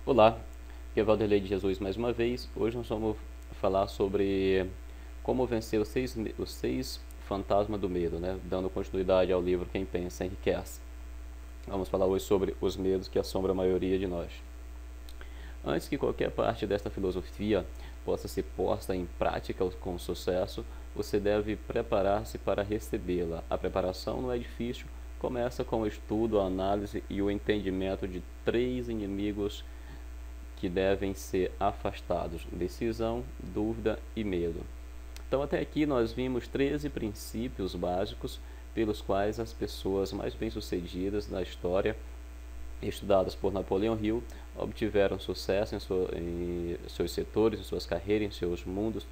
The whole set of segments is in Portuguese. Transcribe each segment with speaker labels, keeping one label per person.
Speaker 1: Olá, aqui é Valderlei de Jesus mais uma vez. Hoje nós vamos falar sobre como vencer os seis fantasmas do medo, né? Dando continuidade ao livro Quem Pensa Enriquece. Vamos falar hoje sobre os medos que assombram a maioria de nós. Antes que qualquer parte desta filosofia possa ser posta em prática com sucesso, você deve preparar-se para recebê-la. A preparação não é difícil, começa com o estudo, a análise e o entendimento de três inimigos que devem ser afastados: decisão, dúvida e medo. Então, até aqui nós vimos 13 princípios básicos pelos quais as pessoas mais bem-sucedidas na história, estudadas por Napoleão Hill, obtiveram sucesso em seus setores, em suas carreiras, em seus mundos,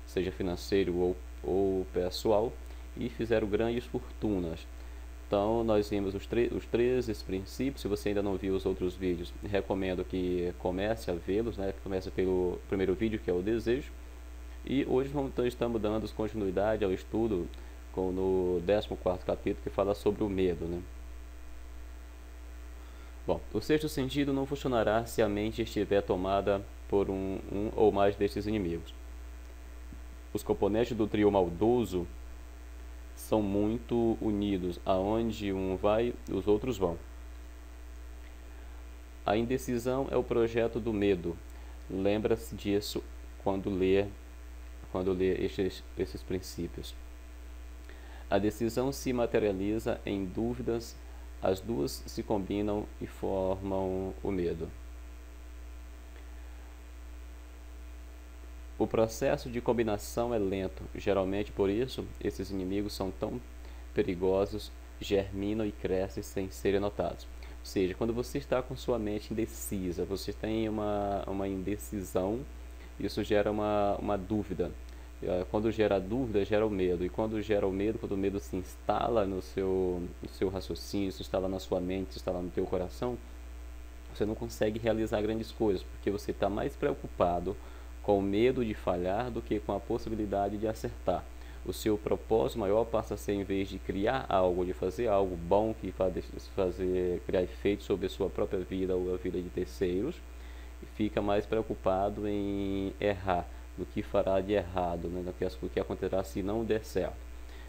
Speaker 1: seja financeiro ou pessoal, e fizeram grandes fortunas. Então, nós vimos os 13 princípios. Se você ainda não viu os outros vídeos, recomendo que comece a vê-los, né? Comece pelo primeiro vídeo, que é o desejo. E hoje estamos dando continuidade ao estudo no 14º capítulo, que fala sobre o medo, né? Bom, o sexto sentido não funcionará se a mente estiver tomada por um ou mais destes inimigos. Os componentes do trio maldoso são muito unidos. Aonde um vai, os outros vão. A indecisão é o projeto do medo. Lembra-se disso quando lê esses princípios. A decisão se materializa em dúvidas. As duas se combinam e formam o medo. O processo de combinação é lento. Geralmente, por isso, esses inimigos são tão perigosos, germinam e crescem sem serem notados. Ou seja, quando você está com sua mente indecisa, você tem uma indecisão, isso gera uma dúvida. Quando gera dúvida, gera o medo. E quando gera o medo, quando o medo se instala no seu raciocínio, se instala na sua mente, se instala no teu coração, você não consegue realizar grandes coisas, porque você está mais preocupado com o medo de falhar do que com a possibilidade de acertar. O seu propósito maior passa a ser, em vez de criar algo, de fazer algo bom que criar efeito sobre a sua própria vida ou a vida de terceiros, fica mais preocupado em errar, do que fará de errado, né, do que acontecerá se não der certo.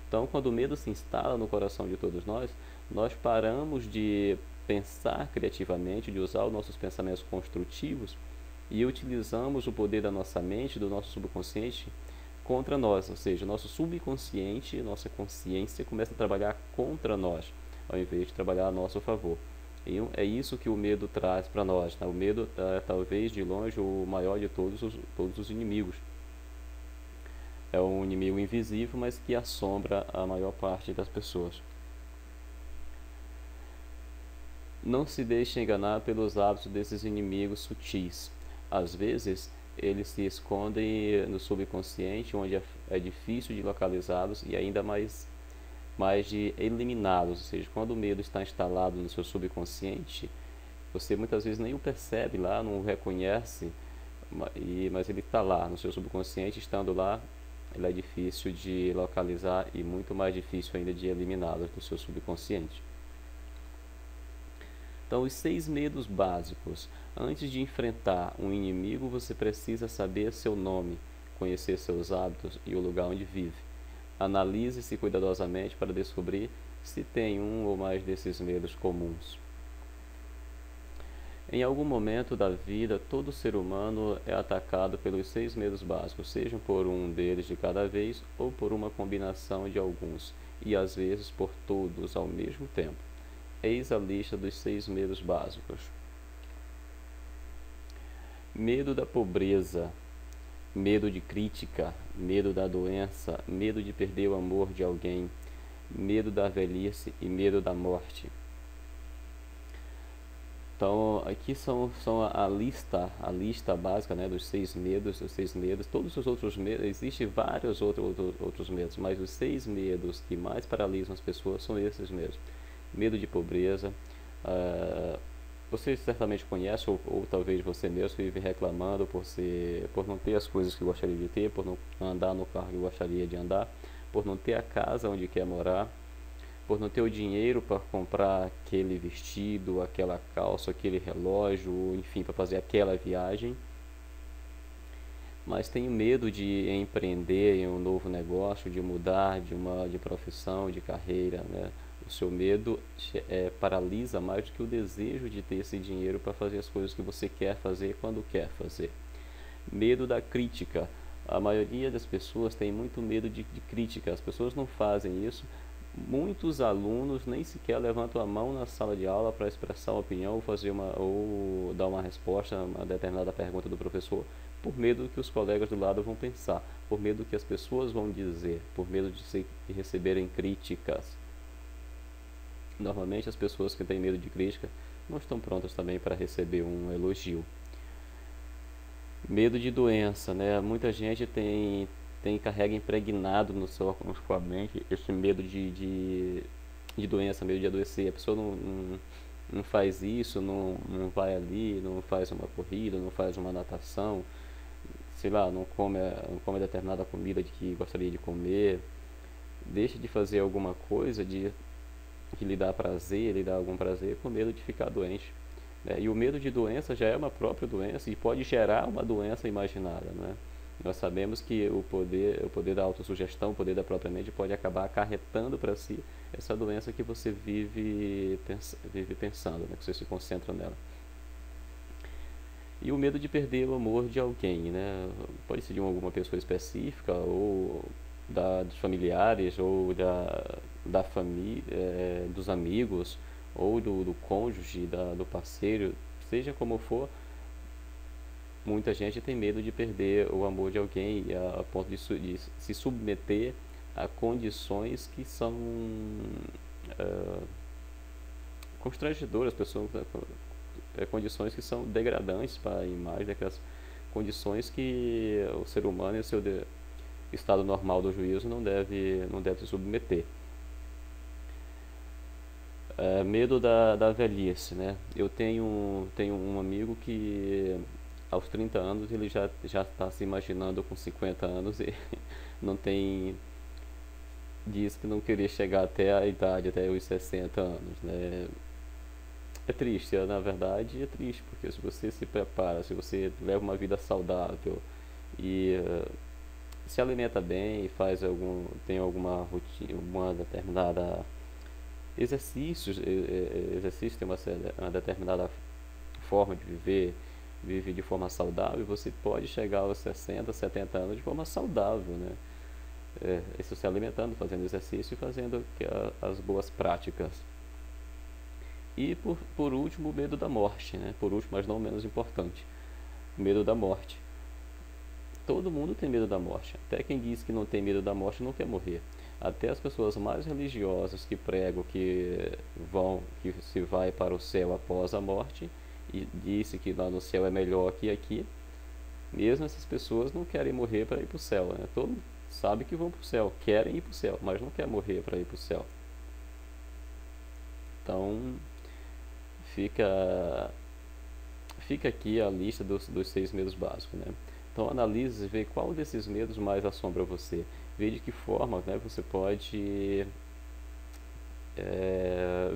Speaker 1: Então, quando o medo se instala no coração de todos nós paramos de pensar criativamente, de usar os nossos pensamentos construtivos e utilizamos o poder da nossa mente, do nosso subconsciente, contra nós. Ou seja, nosso subconsciente, nossa consciência começa a trabalhar contra nós, ao invés de trabalhar a nosso favor. E é isso que o medo traz para nós, né? O medo é talvez de longe o maior de todos os inimigos. É um inimigo invisível, mas que assombra a maior parte das pessoas. Não se deixe enganar pelos hábitos desses inimigos sutis. Às vezes, eles se escondem no subconsciente, onde é difícil de localizá-los e ainda mais de eliminá-los. Ou seja, quando o medo está instalado no seu subconsciente, você muitas vezes nem o percebe lá, não o reconhece, mas ele está lá no seu subconsciente. Estando lá, ele é difícil de localizar e muito mais difícil ainda de eliminá-los do seu subconsciente. Então, os 6 medos básicos. Antes de enfrentar um inimigo, você precisa saber seu nome, conhecer seus hábitos e o lugar onde vive. Analise-se cuidadosamente para descobrir se tem um ou mais desses medos comuns. Em algum momento da vida, todo ser humano é atacado pelos 6 medos básicos, sejam por um deles de cada vez ou por uma combinação de alguns, e às vezes por todos ao mesmo tempo. Eis a lista dos 6 medos básicos. Medo da pobreza, medo de crítica, medo da doença, medo de perder o amor de alguém, medo da velhice e medo da morte. Então, aqui são a lista básica, né, dos 6 medos, Todos os outros medos, existem vários outros medos, mas os 6 medos que mais paralisam as pessoas são esses mesmos. Medo de pobreza. Você certamente conhece, ou talvez você mesmo vive reclamando por não ter as coisas que gostaria de ter, por não andar no carro que gostaria de andar, por não ter a casa onde quer morar, por não ter o dinheiro para comprar aquele vestido, aquela calça, aquele relógio, enfim, para fazer aquela viagem, mas tenho medo de empreender em um novo negócio, de mudar de profissão, de carreira, né? O seu medo paralisa mais do que o desejo de ter esse dinheiro para fazer as coisas que você quer fazer quando quer fazer. Medo da crítica. A maioria das pessoas tem muito medo de crítica. As pessoas não fazem isso. Muitos alunos nem sequer levantam a mão na sala de aula para expressar uma opinião ou dar uma resposta a uma determinada pergunta do professor, por medo do que os colegas do lado vão pensar, por medo do que as pessoas vão dizer, por medo de receberem críticas. Normalmente as pessoas que têm medo de crítica não estão prontas também para receber um elogio. Medo de doença, né? Muita gente carrega impregnado na sua mente esse medo de doença, medo de adoecer. A pessoa não faz isso, não vai ali, não faz uma corrida, não faz uma natação, sei lá, não come determinada comida que gostaria de comer, deixa de fazer alguma coisa que lhe dá prazer, lhe dá algum prazer, com medo de ficar doente. Né? E o medo de doença já é uma própria doença e pode gerar uma doença imaginada. Né? Nós sabemos que o poder da autossugestão, o poder da própria mente, pode acabar acarretando para si essa doença que você vive pensando, né? Que você se concentra nela. E o medo de perder o amor de alguém, né? Pode ser de alguma pessoa específica, ou dos familiares, ou da família, dos amigos, ou do cônjuge, do parceiro, seja como for. Muita gente tem medo de perder o amor de alguém a ponto de se submeter a condições que são constrangedoras, condições que são degradantes para a imagem, daquelas condições que o ser humano, em seu estado normal do juízo, não deve se submeter. Medo da velhice, né? Eu tenho um amigo que aos 30 anos ele já está se imaginando com 50 anos e não tem diz que não queria chegar até a idade, até os 60 anos, né? É triste, na verdade é triste, porque se você se prepara, se você leva uma vida saudável e se alimenta bem e tem alguma rotina, uma determinada exercícios tem uma determinada forma de viver, vive de forma saudável, você pode chegar aos 60, 70 anos de forma saudável, né? Isso se alimentando, fazendo exercício e fazendo as boas práticas. E por último, o medo da morte, né? Por último, mas não menos importante, o medo da morte. Todo mundo tem medo da morte. Até quem diz que não tem medo da morte não quer morrer. Até as pessoas mais religiosas que pregam que se vai para o céu após a morte e disse que lá no céu é melhor que aqui, mesmo essas pessoas não querem morrer para ir para o céu, né? Todo mundo sabe que vão para o céu, querem ir para o céu, mas não quer morrer para ir para o céu. Então fica aqui a lista dos 6 medos básicos, né? Então analise e vê qual desses medos mais assombra você. Vê de que forma, né, você pode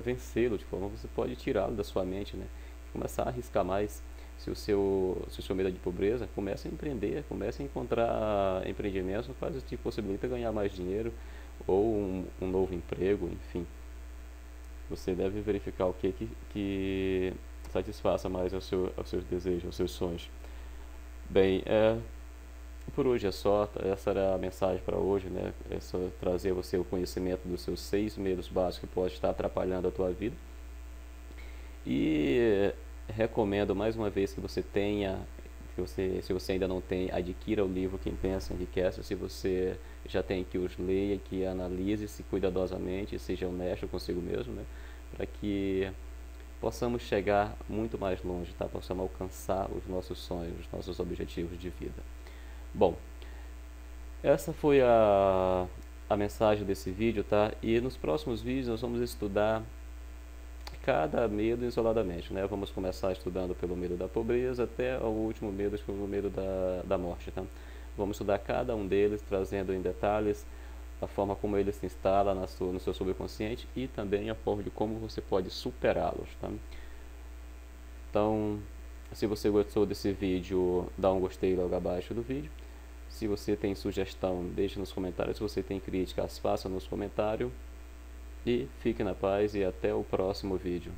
Speaker 1: vencê-lo, de forma você pode tirá-lo da sua mente, né? Começar a arriscar mais. Se o seu medo é de pobreza, comece a empreender, comece a encontrar empreendimentos no quais te possibilita ganhar mais dinheiro ou um novo emprego, enfim. Você deve verificar o que satisfaça mais aos seus desejos, aos seus sonhos. Bem, por hoje é só. Essa era a mensagem para hoje, né? É só trazer você o conhecimento dos seus 6 medos básicos que pode estar atrapalhando a tua vida. E recomendo mais uma vez que você tenha, se você ainda não tem, adquira o livro Quem Pensa Enriquece. Se você já tem, que os leia, que analise-se cuidadosamente, seja honesto consigo mesmo, né? Para que possamos chegar muito mais longe, tá? Possamos alcançar os nossos sonhos, os nossos objetivos de vida. Bom, essa foi a mensagem desse vídeo, tá? E nos próximos vídeos nós vamos estudar cada medo isoladamente, né? Vamos começar estudando pelo medo da pobreza até o último medo, que é o medo da morte, tá? Vamos estudar cada um deles, trazendo em detalhes a forma como ele se instala no seu subconsciente e também a forma de como você pode superá-los, tá? Então, se você gostou desse vídeo, dá um gostei logo abaixo do vídeo. Se você tem sugestão, deixe nos comentários. Se você tem críticas, faça nos comentários. E fique na paz e até o próximo vídeo.